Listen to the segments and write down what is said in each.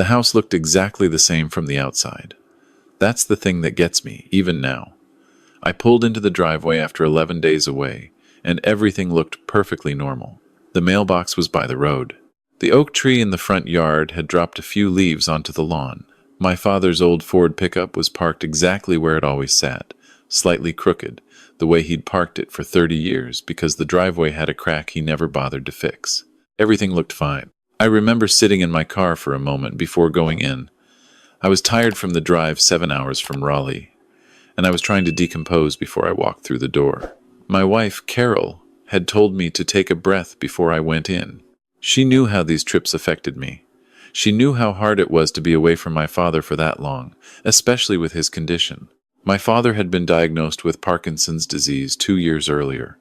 The house looked exactly the same from the outside. That's the thing that gets me, even now. I pulled into the driveway after 11 days away, and everything looked perfectly normal. The mailbox was by the road. The oak tree in the front yard had dropped a few leaves onto the lawn. My father's old Ford pickup was parked exactly where it always sat, slightly crooked, the way he'd parked it for 30 years because the driveway had a crack he never bothered to fix. Everything looked fine. I remember sitting in my car for a moment before going in. I was tired from the drive 7 hours from Raleigh, and I was trying to decompose before I walked through the door. My wife, Carol, had told me to take a breath before I went in. She knew how these trips affected me. She knew how hard it was to be away from my father for that long, especially with his condition. My father had been diagnosed with Parkinson's disease 2 years earlier.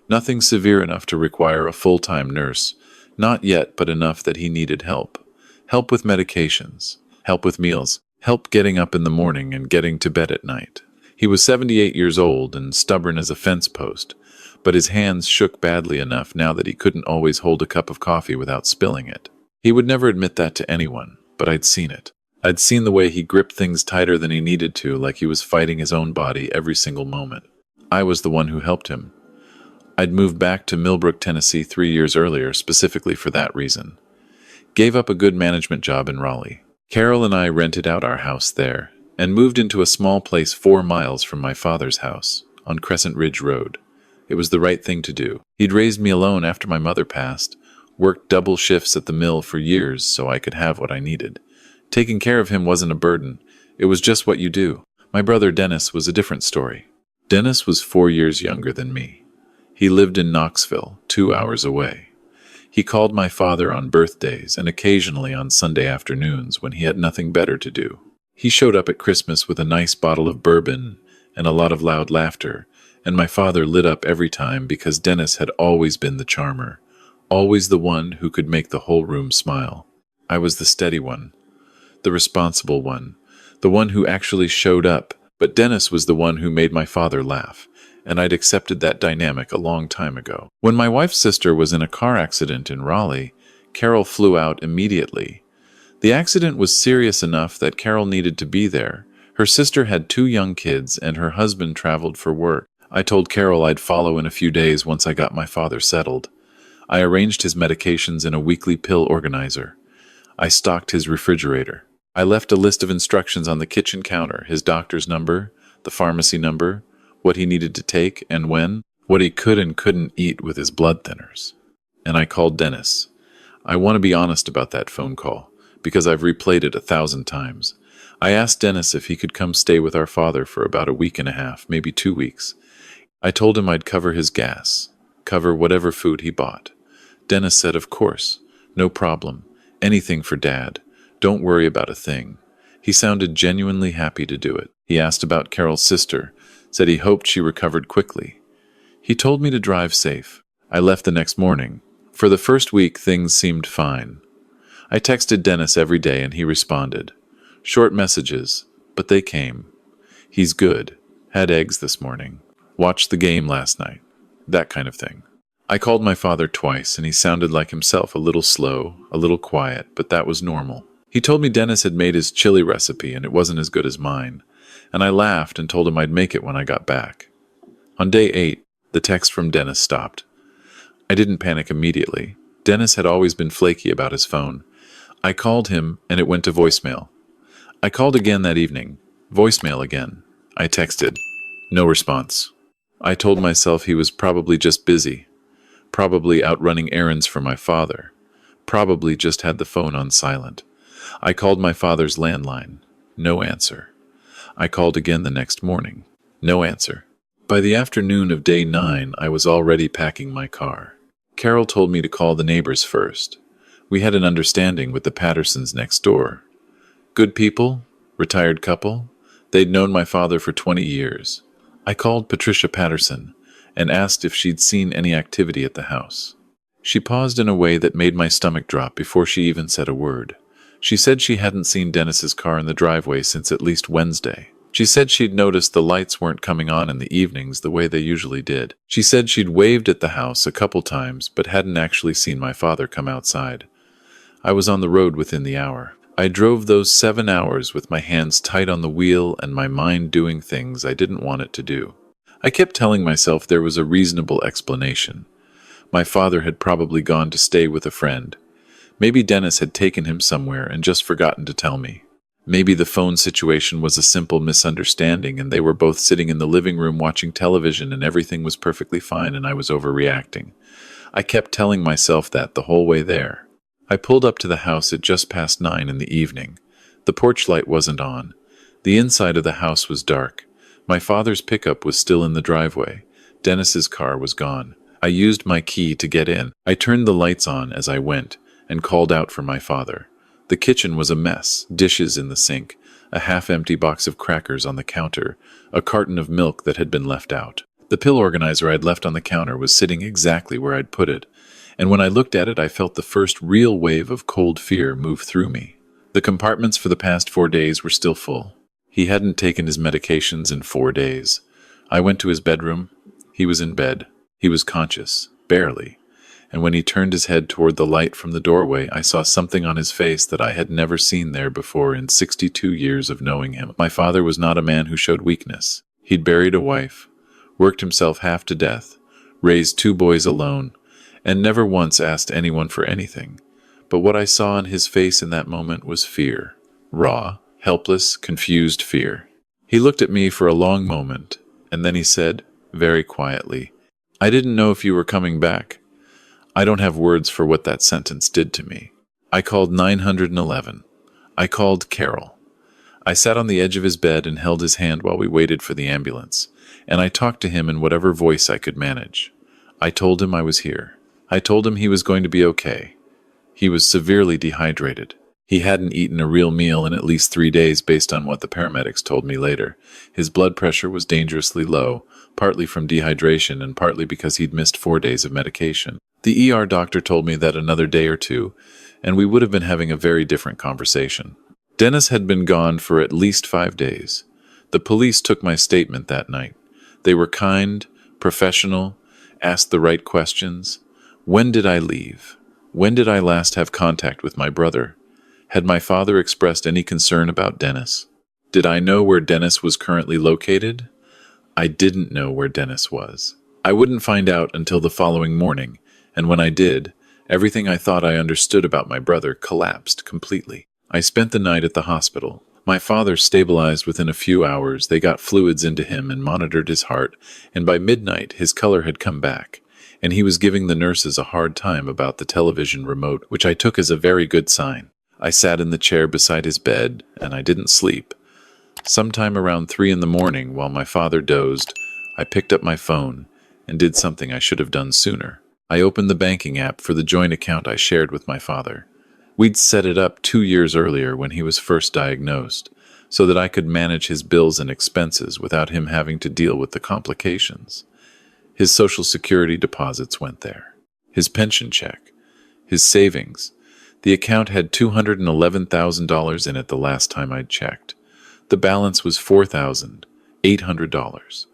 Nothing severe enough to require a full-time nurse. Not yet, but enough that he needed help. Help with medications. Help with meals. Help getting up in the morning and getting to bed at night. He was 78 years old and stubborn as a fence post, but his hands shook badly enough now that he couldn't always hold a cup of coffee without spilling it. He would never admit that to anyone, but I'd seen it. I'd seen the way he gripped things tighter than he needed to, like he was fighting his own body every single moment. I was the one who helped him. I'd moved back to Millbrook, Tennessee 3 years earlier specifically for that reason. Gave up a good management job in Raleigh. Carol and I rented out our house there and moved into a small place 4 miles from my father's house on Crescent Ridge Road. It was the right thing to do. He'd raised me alone after my mother passed, worked double shifts at the mill for years so I could have what I needed. Taking care of him wasn't a burden. It was just what you do. My brother Dennis was a different story. Dennis was 4 years younger than me. He lived in Knoxville, 2 hours away. He called my father on birthdays and occasionally on Sunday afternoons when he had nothing better to do. He showed up at Christmas with a nice bottle of bourbon and a lot of loud laughter, and my father lit up every time because Dennis had always been the charmer, always the one who could make the whole room smile. I was the steady one, the responsible one, the one who actually showed up, but Dennis was the one who made my father laugh, and I'd accepted that dynamic a long time ago. When my wife's sister was in a car accident in Raleigh, Carol flew out immediately. The accident was serious enough that Carol needed to be there. Her sister had 2 young kids, and her husband traveled for work. I told Carol I'd follow in a few days once I got my father settled. I arranged his medications in a weekly pill organizer. I stocked his refrigerator. I left a list of instructions on the kitchen counter, his doctor's number, the pharmacy number, what he needed to take and when, what he could and couldn't eat with his blood thinners. And I called Dennis. I want to be honest about that phone call, because I've replayed it 1,000 times. I asked Dennis if he could come stay with our father for about a week and a half, maybe 2 weeks. I told him I'd cover his gas, cover whatever food he bought. Dennis said, of course, no problem, anything for Dad. Don't worry about a thing. He sounded genuinely happy to do it. He asked about Carol's sister, said he hoped she recovered quickly. He told me to drive safe. I left the next morning. For the first week, things seemed fine. I texted Dennis every day and he responded. Short messages, but they came. He's good. Had eggs this morning. Watched the game last night. That kind of thing. I called my father twice and he sounded like himself, a little slow, a little quiet, but that was normal. He told me Dennis had made his chili recipe and it wasn't as good as mine, and I laughed and told him I'd make it when I got back. On day 8, the text from Dennis stopped. I didn't panic immediately. Dennis had always been flaky about his phone. I called him and it went to voicemail. I called again that evening. Voicemail again. I texted. No response. I told myself he was probably just busy. Probably out running errands for my father. Probably just had the phone on silent. I called my father's landline. No answer. I called again the next morning. No answer. By the afternoon of day 9, I was already packing my car. Carol told me to call the neighbors first. We had an understanding with the Pattersons next door. Good people, retired couple. They'd known my father for 20 years. I called Patricia Patterson and asked if she'd seen any activity at the house. She paused in a way that made my stomach drop before she even said a word. She said she hadn't seen Dennis's car in the driveway since at least Wednesday. She said she'd noticed the lights weren't coming on in the evenings the way they usually did. She said she'd waved at the house a couple times but hadn't actually seen my father come outside. I was on the road within the hour. I drove those 7 hours with my hands tight on the wheel and my mind doing things I didn't want it to do. I kept telling myself there was a reasonable explanation. My father had probably gone to stay with a friend. Maybe Dennis had taken him somewhere and just forgotten to tell me. Maybe the phone situation was a simple misunderstanding and they were both sitting in the living room watching television and everything was perfectly fine and I was overreacting. I kept telling myself that the whole way there. I pulled up to the house at just past 9 in the evening. The porch light wasn't on. The inside of the house was dark. My father's pickup was still in the driveway. Dennis's car was gone. I used my key to get in. I turned the lights on as I went and called out for my father. The kitchen was a mess, dishes in the sink, a half-empty box of crackers on the counter, a carton of milk that had been left out. The pill organizer I'd left on the counter was sitting exactly where I'd put it, and when I looked at it I felt the first real wave of cold fear move through me. The compartments for the past 4 days were still full. He hadn't taken his medications in 4 days. I went to his bedroom. He was in bed. He was conscious, barely. And when he turned his head toward the light from the doorway, I saw something on his face that I had never seen there before in 62 years of knowing him. My father was not a man who showed weakness. He'd buried a wife, worked himself half to death, raised 2 boys alone, and never once asked anyone for anything. But what I saw on his face in that moment was fear. Raw, helpless, confused fear. He looked at me for a long moment, and then he said, very quietly, "I didn't know if you were coming back." I don't have words for what that sentence did to me. I called 911. I called Carol. I sat on the edge of his bed and held his hand while we waited for the ambulance, and I talked to him in whatever voice I could manage. I told him I was here. I told him he was going to be okay. He was severely dehydrated. He hadn't eaten a real meal in at least 3 days based on what the paramedics told me later. His blood pressure was dangerously low, partly from dehydration and partly because he'd missed 4 days of medication. The ER doctor told me that another day or two, and we would have been having a very different conversation. Dennis had been gone for at least 5 days. The police took my statement that night. They were kind, professional, asked the right questions. When did I leave? When did I last have contact with my brother? Had my father expressed any concern about Dennis? Did I know where Dennis was currently located? I didn't know where Dennis was. I wouldn't find out until the following morning, and when I did, everything I thought I understood about my brother collapsed completely. I spent the night at the hospital. My father stabilized within a few hours. They got fluids into him and monitored his heart, and by midnight his color had come back, and he was giving the nurses a hard time about the television remote, which I took as a very good sign. I sat in the chair beside his bed, and I didn't sleep. Sometime around 3 in the morning, while my father dozed, I picked up my phone and did something I should have done sooner. I opened the banking app for the joint account I shared with my father. We'd set it up 2 years earlier when he was first diagnosed, so that I could manage his bills and expenses without him having to deal with the complications. His Social Security deposits went there. His pension check. His savings. The account had $211,000 in it the last time I'd checked. The balance was $4,800.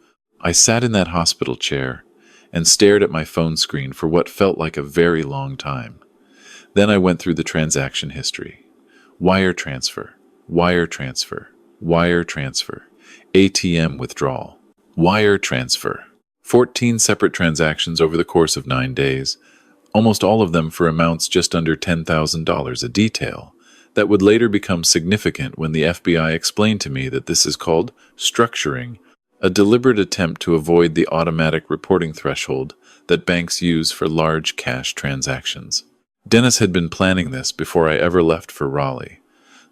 I sat in that hospital chair and stared at my phone screen for what felt like a very long time. Then I went through the transaction history. Wire transfer, wire transfer, wire transfer, ATM withdrawal, wire transfer. 14 separate transactions over the course of 9 days, almost all of them for amounts just under $10,000 a detail, that would later become significant when the FBI explained to me that this is called structuring, a deliberate attempt to avoid the automatic reporting threshold that banks use for large cash transactions. Dennis had been planning this before I ever left for Raleigh.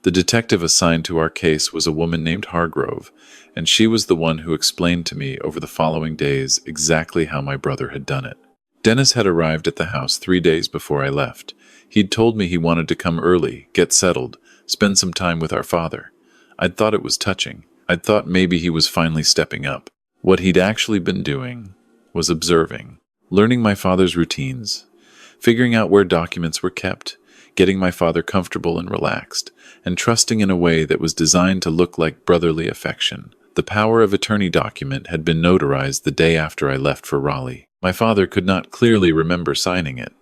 The detective assigned to our case was a woman named Hargrove, and she was the one who explained to me over the following days exactly how my brother had done it. Dennis had arrived at the house 3 days before I left. He'd told me he wanted to come early, get settled, spend some time with our father. I'd thought it was touching. I'd thought maybe he was finally stepping up. What he'd actually been doing was observing, learning my father's routines, figuring out where documents were kept, getting my father comfortable and relaxed, and trusting in a way that was designed to look like brotherly affection. The power of attorney document had been notarized the day after I left for Raleigh. My father could not clearly remember signing it.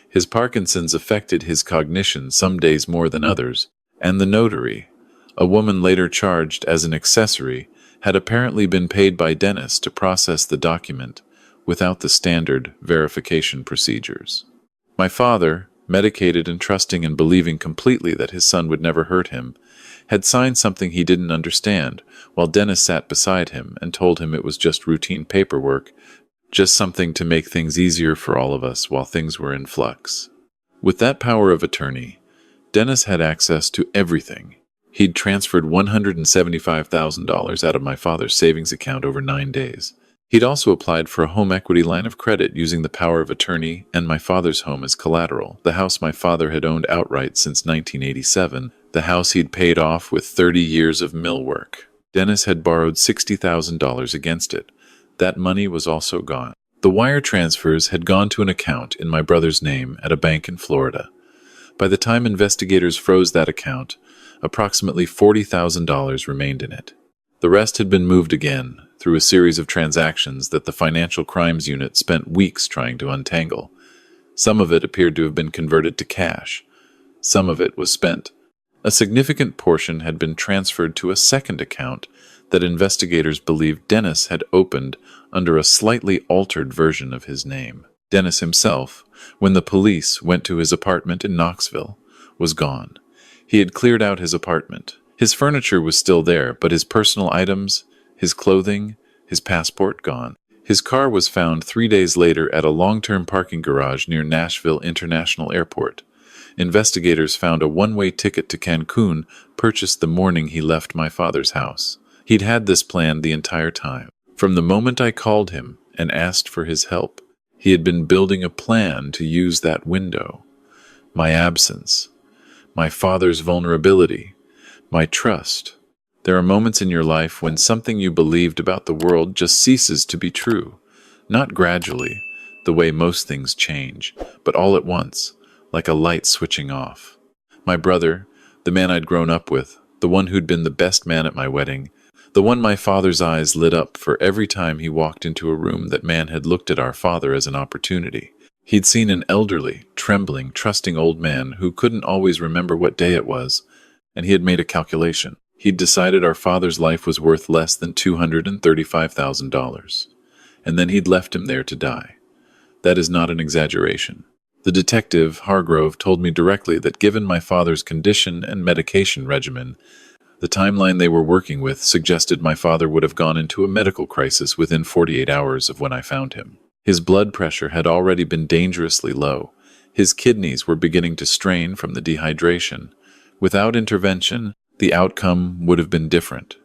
His Parkinson's affected his cognition some days more than others, And the notary, a woman later charged as an accessory, had apparently been paid by Dennis to process the document without the standard verification procedures. My father, medicated and trusting and believing completely that his son would never hurt him, had signed something he didn't understand, while Dennis sat beside him and told him it was just routine paperwork, just something to make things easier for all of us while things were in flux. With that power of attorney, Dennis had access to everything. He'd transferred $175,000 out of my father's savings account over 9 days. He'd also applied for a home equity line of credit using the power of attorney and my father's home as collateral, the house my father had owned outright since 1987, the house he'd paid off with 30 years of mill work. Dennis had borrowed $60,000 against it. That money was also gone. The wire transfers had gone to an account in my brother's name at a bank in Florida. By the time investigators froze that account, approximately $40,000 remained in it. The rest had been moved again through a series of transactions that the Financial Crimes Unit spent weeks trying to untangle. Some of it appeared to have been converted to cash. Some of it was spent. A significant portion had been transferred to a second account that investigators believed Dennis had opened under a slightly altered version of his name. Dennis himself, when the police went to his apartment in Knoxville, was gone. He had cleared out his apartment. His furniture was still there, but his personal items, his clothing, his passport gone. His car was found 3 days later at a long-term parking garage near Nashville International Airport. Investigators found a one-way ticket to Cancun purchased the morning he left my father's house. He'd had this planned the entire time. From the moment I called him and asked for his help, he had been building a plan to use that window. My absence, my father's vulnerability, my trust. There are moments in your life when something you believed about the world just ceases to be true. Not gradually, the way most things change, but all at once, like a light switching off. My brother, the man I'd grown up with, the one who'd been the best man at my wedding, the one my father's eyes lit up for every time he walked into a room, that man had looked at our father as an opportunity. He'd seen an elderly, trembling, trusting old man who couldn't always remember what day it was, and he had made a calculation. He'd decided our father's life was worth less than $235,000, and then he'd left him there to die. That is not an exaggeration. The detective, Hargrove, told me directly that given my father's condition and medication regimen, the timeline they were working with suggested my father would have gone into a medical crisis within 48 hours of when I found him. His blood pressure had already been dangerously low. His kidneys were beginning to strain from the dehydration. Without intervention, the outcome would have been different.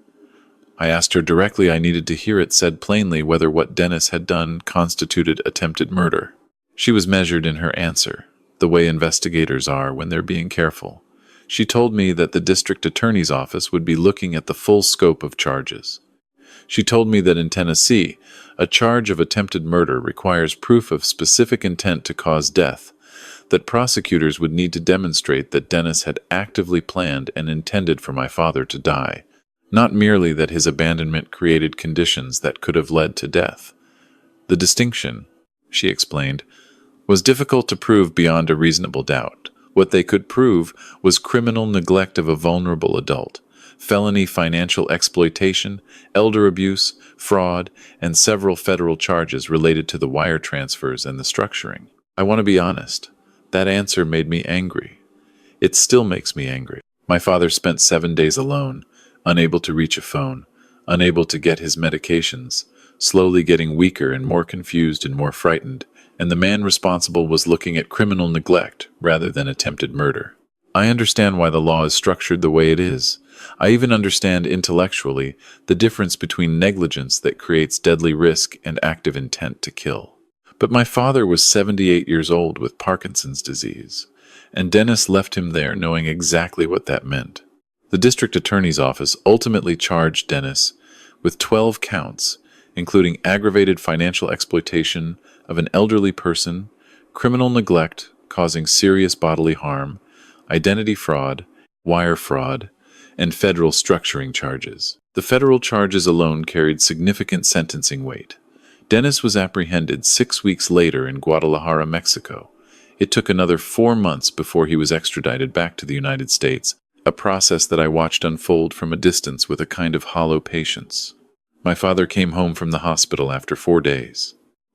I asked her directly. I needed to hear it said plainly whether what Dennis had done constituted attempted murder. She was measured in her answer, the way investigators are when they're being careful. She told me that the district attorney's office would be looking at the full scope of charges. She told me that in Tennessee, a charge of attempted murder requires proof of specific intent to cause death, that prosecutors would need to demonstrate that Dennis had actively planned and intended for my father to die, not merely that his abandonment created conditions that could have led to death. The distinction, she explained, was difficult to prove beyond a reasonable doubt. What they could prove was criminal neglect of a vulnerable adult, felony financial exploitation, elder abuse, fraud, and several federal charges related to the wire transfers and the structuring. I want to be honest. That answer made me angry. It still makes me angry. My father spent 7 days alone, unable to reach a phone, unable to get his medications, slowly getting weaker and more confused and more frightened, and the man responsible was looking at criminal neglect rather than attempted murder. I understand why the law is structured the way it is. I even understand intellectually the difference between negligence that creates deadly risk and active intent to kill. But my father was 78 years old with Parkinson's disease, and Dennis left him there knowing exactly what that meant. The district attorney's office ultimately charged Dennis with 12 counts, including aggravated financial exploitation of an elderly person, criminal neglect causing serious bodily harm, identity fraud, wire fraud, and federal structuring charges. The federal charges alone carried significant sentencing weight. Dennis was apprehended 6 weeks later in Guadalajara, Mexico. It took another 4 months before he was extradited back to the United States. a process that I watched unfold from a distance with a kind of hollow patience. My father came home from the hospital after 4 days.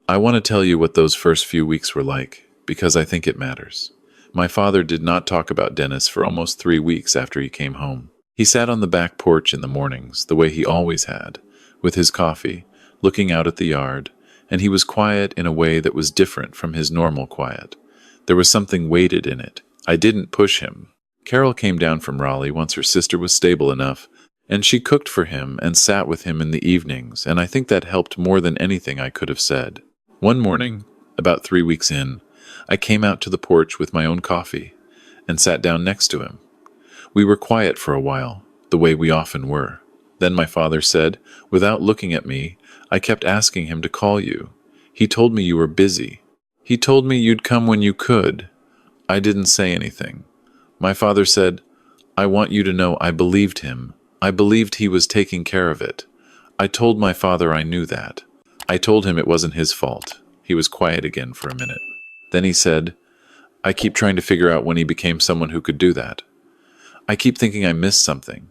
I want to tell you what those first few weeks were like, because I think it matters. My father did not talk about Dennis for almost 3 weeks after he came home. He sat on the back porch in the mornings, the way he always had, with his coffee, looking out at the yard, and he was quiet in a way that was different from his normal quiet. There was something weighted in it. I didn't push him. Carol came down from Raleigh once her sister was stable enough, and she cooked for him and sat with him in the evenings, and I think that helped more than anything I could have said. One morning, about 3 weeks in, I came out to the porch with my own coffee and sat down next to him. We were quiet for a while, the way we often were. Then my father said, without looking at me, I kept asking him to call you. He told me you were busy. He told me you'd come when you could. I didn't say anything. My father said, I want you to know I believed him. I believed he was taking care of it. I told my father I knew that. I told him it wasn't his fault. He was quiet again for a minute. Then he said, I keep trying to figure out when he became someone who could do that. I keep thinking I missed something.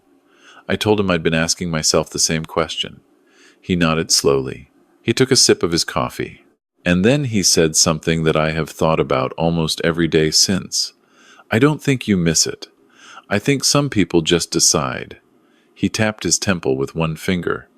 I told him I'd been asking myself the same question. He nodded slowly. He took a sip of his coffee. And then he said something that I have thought about almost every day since. I don't think you miss it. I think some people just decide. He tapped his temple with one finger.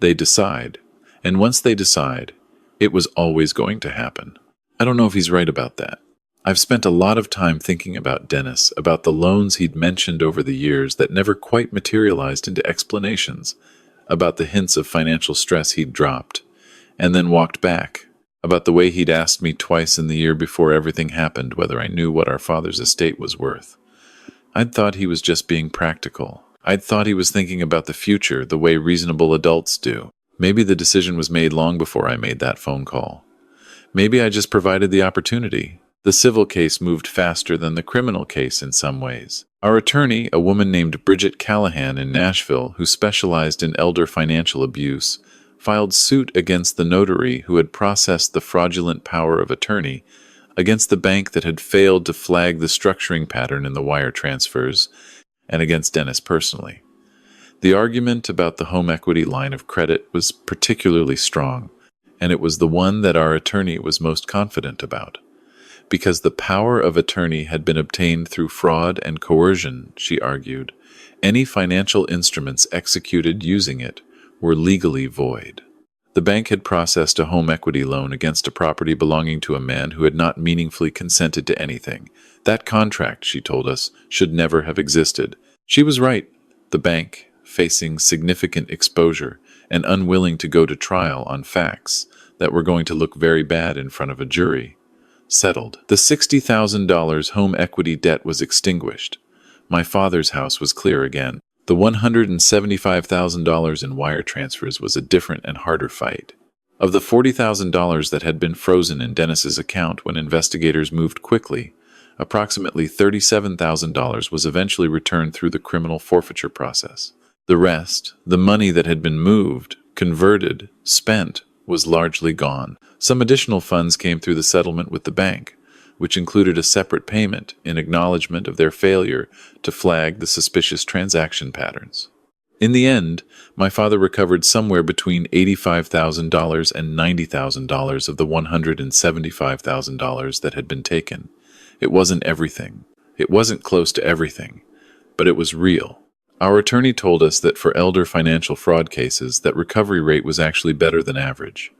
They decide. And once they decide, it was always going to happen. I don't know if he's right about that. I've spent a lot of time thinking about Dennis, about the loans he'd mentioned over the years that never quite materialized into explanations, about the hints of financial stress he'd dropped, and then walked back, about the way he'd asked me twice in the year before everything happened whether I knew what our father's estate was worth. I'd thought he was just being practical. I'd thought he was thinking about the future the way reasonable adults do. Maybe the decision was made long before I made that phone call. Maybe I just provided the opportunity. The civil case moved faster than the criminal case in some ways. Our attorney, a woman named Bridget Callahan in Nashville, who specialized in elder financial abuse, filed suit against the notary who had processed the fraudulent power of attorney, against the bank that had failed to flag the structuring pattern in the wire transfers, and against Dennis personally. The argument about the home equity line of credit was particularly strong, and it was the one that our attorney was most confident about. Because the power of attorney had been obtained through fraud and coercion, she argued, any financial instruments executed using it were legally void. The bank had processed a home equity loan against a property belonging to a man who had not meaningfully consented to anything. That contract, she told us, should never have existed. She was right. The bank, facing significant exposure and unwilling to go to trial on facts that were going to look very bad in front of a jury, settled. The $60,000 home equity debt was extinguished. My father's house was clear again. The $175,000 in wire transfers was a different and harder fight. Of the $40,000 that had been frozen in Dennis's account when investigators moved quickly, approximately $37,000 was eventually returned through the criminal forfeiture process. The rest, the money that had been moved, converted, spent, was largely gone. Some additional funds came through the settlement with the bank, which included a separate payment in acknowledgement of their failure to flag the suspicious transaction patterns. In the end, my father recovered somewhere between $85,000 and $90,000 of the $175,000 that had been taken. It wasn't everything. It wasn't close to everything, but it was real. Our attorney told us that for elder financial fraud cases, that recovery rate was actually better than average.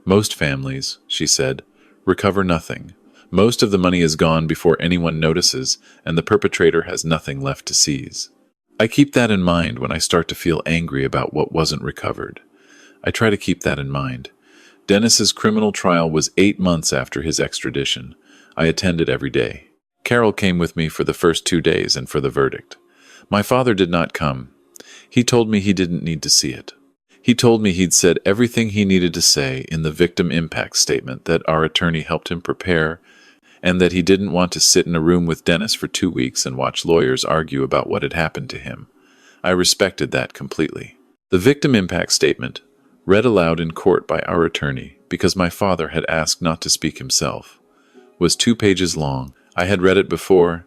Most families, she said, recover nothing. Most of the money is gone before anyone notices, and the perpetrator has nothing left to seize. I keep that in mind when I start to feel angry about what wasn't recovered. I try to keep that in mind. Dennis's criminal trial was 8 months after his extradition. I attended every day. Carol came with me for the first 2 days and for the verdict. My father did not come. He told me he didn't need to see it. He told me he'd said everything he needed to say in the victim impact statement that our attorney helped him prepare, and that he didn't want to sit in a room with Dennis for 2 weeks and watch lawyers argue about what had happened to him. I respected that completely. The victim impact statement, read aloud in court by our attorney, because my father had asked not to speak himself, was 2 pages long. I had read it before,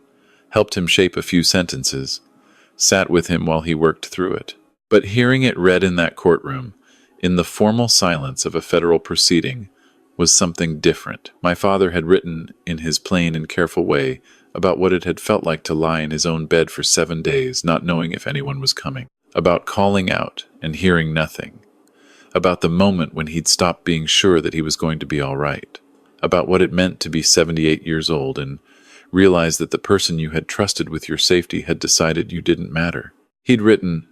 helped him shape a few sentences, sat with him while he worked through it. But hearing it read in that courtroom, in the formal silence of a federal proceeding, was something different. My father had written, in his plain and careful way, about what it had felt like to lie in his own bed for 7 days, not knowing if anyone was coming, about calling out and hearing nothing, about the moment when he'd stopped being sure that he was going to be all right, about what it meant to be 78 years old and realize that the person you had trusted with your safety had decided you didn't matter. He'd written,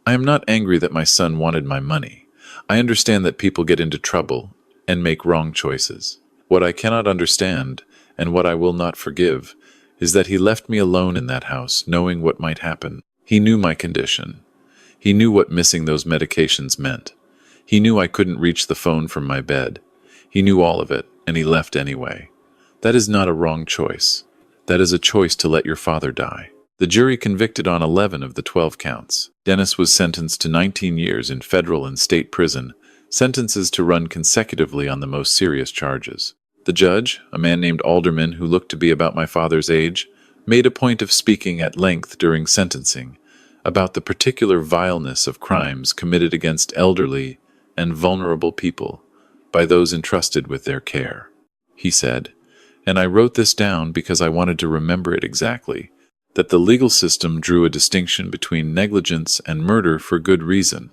"I am not angry that my son wanted my money. I understand that people get into trouble and make wrong choices. What I cannot understand, and what I will not forgive, is that he left me alone in that house, knowing what might happen. He knew my condition. He knew what missing those medications meant. He knew I couldn't reach the phone from my bed. He knew all of it, and he left anyway. That is not a wrong choice. That is a choice to let your father die." The jury convicted on 11 of the 12 counts. Dennis was sentenced to 19 years in federal and state prison, sentences to run consecutively on the most serious charges. The judge, a man named Alderman who looked to be about my father's age, made a point of speaking at length during sentencing about the particular vileness of crimes committed against elderly and vulnerable people by those entrusted with their care. He said, and I wrote this down because I wanted to remember it exactly, that the legal system drew a distinction between negligence and murder for good reason,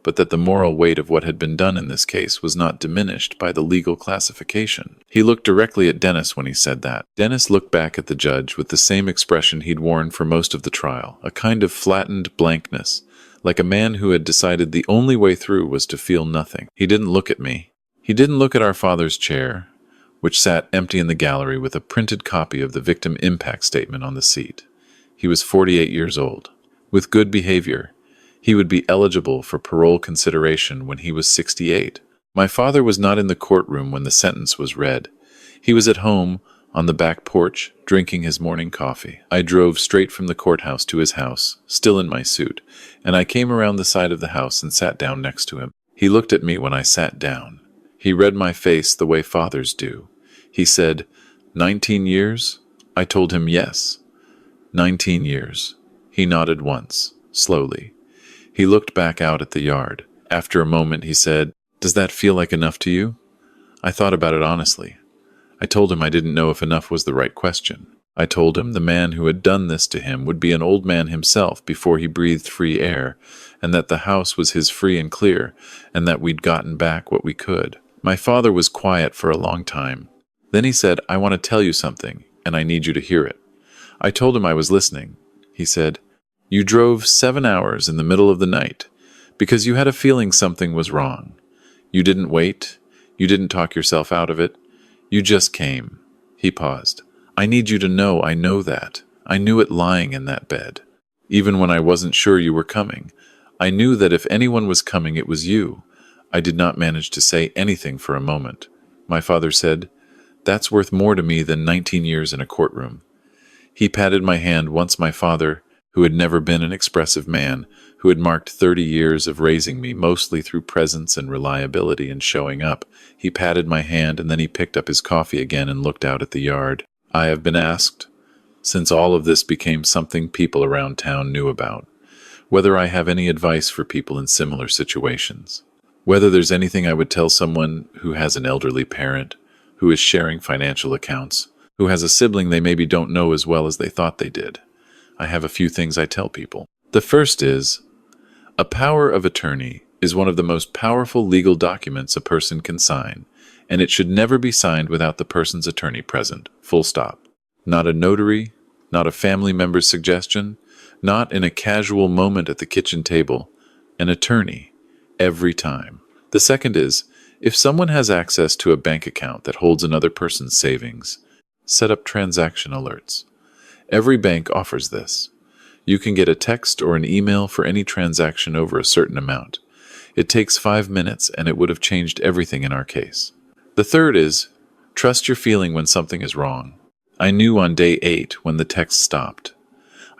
but that the moral weight of what had been done in this case was not diminished by the legal classification. He looked directly at Dennis when he said that. Dennis looked back at the judge with the same expression he'd worn for most of the trial, a kind of flattened blankness, like a man who had decided the only way through was to feel nothing. He didn't look at me. He didn't look at our father's chair, which sat empty in the gallery with a printed copy of the victim impact statement on the seat. He was 48 years old. With good behavior, he would be eligible for parole consideration when he was 68. My father was not in the courtroom when the sentence was read. He was at home, on the back porch, drinking his morning coffee. I drove straight from the courthouse to his house, still in my suit, and I came around the side of the house and sat down next to him. He looked at me when I sat down. He read my face the way fathers do. He said, 19 years? I told him yes. 19 years. He nodded once, slowly. He looked back out at the yard. After a moment, he said, "Does that feel like enough to you?" I thought about it honestly. I told him I didn't know if enough was the right question. I told him the man who had done this to him would be an old man himself before he breathed free air, and that the house was his free and clear, and that we'd gotten back what we could. My father was quiet for a long time. Then he said, "I want to tell you something, and I need you to hear it." I told him I was listening. He said, "You drove 7 hours in the middle of the night because you had a feeling something was wrong. You didn't wait. You didn't talk yourself out of it. You just came." He paused. "I need you to know I know that. I knew it lying in that bed. Even when I wasn't sure you were coming, I knew that if anyone was coming, it was you." I did not manage to say anything for a moment. My father said, "That's worth more to me than 19 years in a courtroom." He patted my hand once. My father, who had never been an expressive man, who had marked 30 years of raising me mostly through presence and reliability and showing up, he patted my hand and then he picked up his coffee again and looked out at the yard. "I have been asked, since all of this became something people around town knew about, whether I have any advice for people in similar situations. Whether there's anything I would tell someone who has an elderly parent, who is sharing financial accounts, who has a sibling they maybe don't know as well as they thought they did. I have a few things I tell people. The first is, a power of attorney is one of the most powerful legal documents a person can sign, and it should never be signed without the person's attorney present, full stop. Not a notary, not a family member's suggestion, not in a casual moment at the kitchen table, an attorney, every time. The second is, if someone has access to a bank account that holds another person's savings, set up transaction alerts. Every bank offers this. You can get a text or an email for any transaction over a certain amount. It takes 5 minutes and it would have changed everything in our case. The third is, trust your feeling when something is wrong. I knew on day 8 when the text stopped.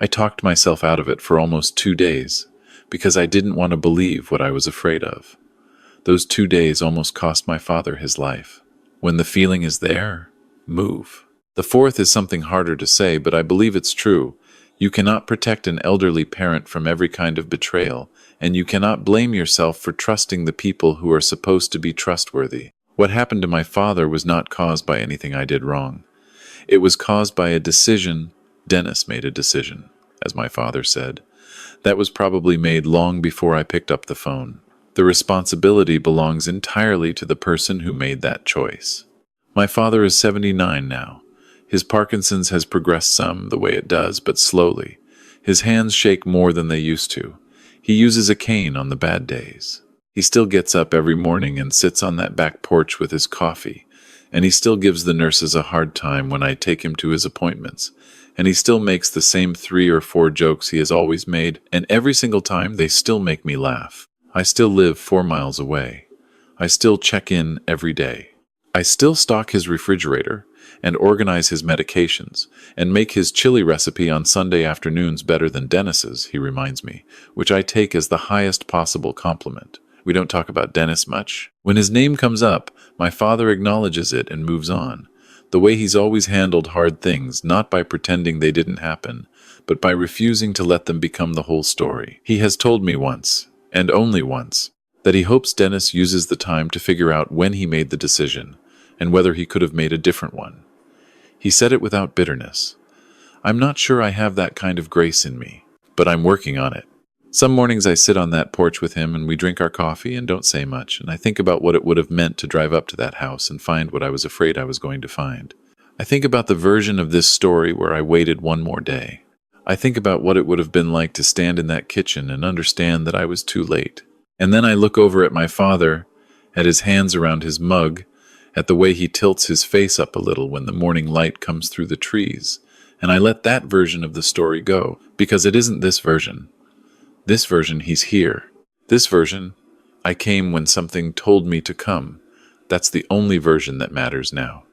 I talked myself out of it for almost 2 days because I didn't want to believe what I was afraid of. Those 2 days almost cost my father his life. When the feeling is there, move. The fourth is something harder to say, but I believe it's true. You cannot protect an elderly parent from every kind of betrayal, and you cannot blame yourself for trusting the people who are supposed to be trustworthy. What happened to my father was not caused by anything I did wrong. It was caused by a decision. Dennis made a decision, as my father said. That was probably made long before I picked up the phone. The responsibility belongs entirely to the person who made that choice. My father is 79 now. His Parkinson's has progressed some, the way it does, but slowly. His hands shake more than they used to. He uses a cane on the bad days. He still gets up every morning and sits on that back porch with his coffee, and he still gives the nurses a hard time when I take him to his appointments, and he still makes the same 3 or 4 jokes he has always made, and every single time they still make me laugh. I still live 4 miles away. I still check in every day. I still stock his refrigerator and organize his medications and make his chili recipe on Sunday afternoons better than Dennis's, he reminds me, which I take as the highest possible compliment. We don't talk about Dennis much. When his name comes up, my father acknowledges it and moves on. The way he's always handled hard things, not by pretending they didn't happen, but by refusing to let them become the whole story. He has told me once, and only once, that he hopes Dennis uses the time to figure out when he made the decision, and whether he could have made a different one. He said it without bitterness. I'm not sure I have that kind of grace in me, but I'm working on it. Some mornings I sit on that porch with him and we drink our coffee and don't say much, and I think about what it would have meant to drive up to that house and find what I was afraid I was going to find. I think about the version of this story where I waited one more day. I think about what it would have been like to stand in that kitchen and understand that I was too late. And then I look over at my father, at his hands around his mug, at the way he tilts his face up a little when the morning light comes through the trees, and I let that version of the story go, because it isn't this version. This version, he's here. This version, I came when something told me to come. That's the only version that matters now.